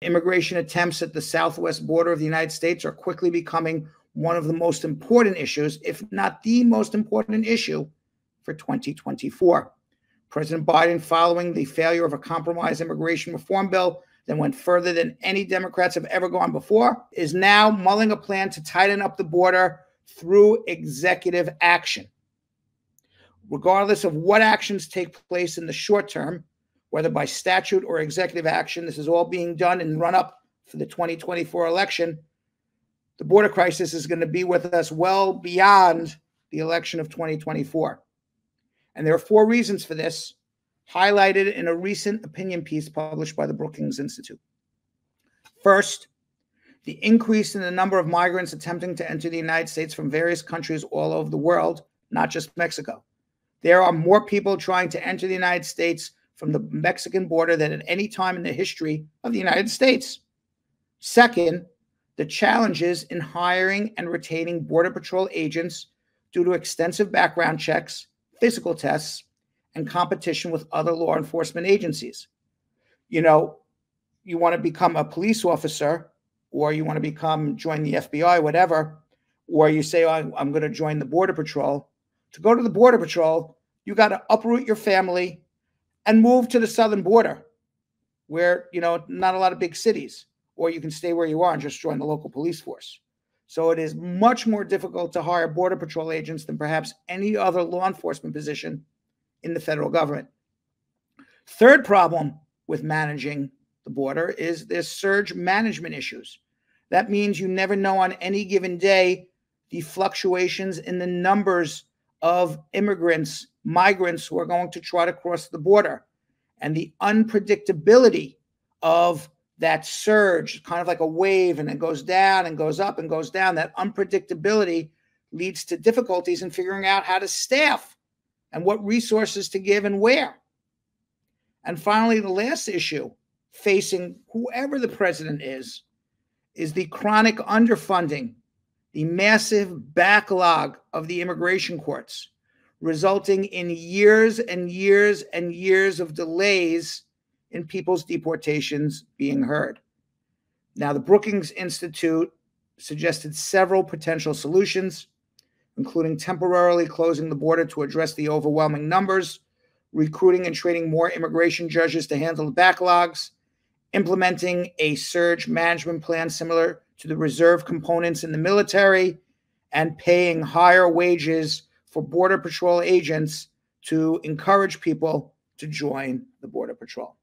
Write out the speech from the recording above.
Immigration attempts at the southwest border of the United States are quickly becoming one of the most important issues, if not the most important issue, for 2024. President Biden, following the failure of a compromise immigration reform bill that went further than any Democrats have ever gone before, is now mulling a plan to tighten up the border through executive action. Regardless of what actions take place in the short term, whether by statute or executive action, this is all being done in run-up for the 2024 election. The border crisis is going to be with us well beyond the election of 2024. And there are 4 reasons for this, highlighted in a recent opinion piece published by the Brookings Institute. First, the increase in the number of migrants attempting to enter the United States from various countries all over the world, not just Mexico. There are more people trying to enter the United States from the Mexican border than at any time in the history of the United States. Second, the challenges in hiring and retaining Border Patrol agents due to extensive background checks, physical tests, and competition with other law enforcement agencies. You know, you want to become a police officer, or you want to join the FBI, whatever, or you say, oh, I'm going to join the Border Patrol. To go to the Border Patrol, you got to uproot your family and move to the southern border where, not a lot of big cities, or you can stay where you are and just join the local police force. So it is much more difficult to hire Border Patrol agents than perhaps any other law enforcement position in the federal government. Third problem with managing the border is there's surge management issues. That means you never know on any given day the fluctuations in the numbers of migrants who are going to try to cross the border, and the unpredictability of that surge, kind of like a wave, and it goes down and goes up and goes down. That unpredictability leads to difficulties in figuring out how to staff and what resources to give and where. And finally, the last issue facing whoever the president is the chronic underfunding, the massive backlog of the immigration courts, resulting in years and years and years of delays in people's deportations being heard. Now, the Brookings Institute suggested several potential solutions, including temporarily closing the border to address the overwhelming numbers, recruiting and training more immigration judges to handle the backlogs, implementing a surge management plan similar to the reserve components in the military, and paying higher wages for Border Patrol agents to encourage people to join the Border Patrol.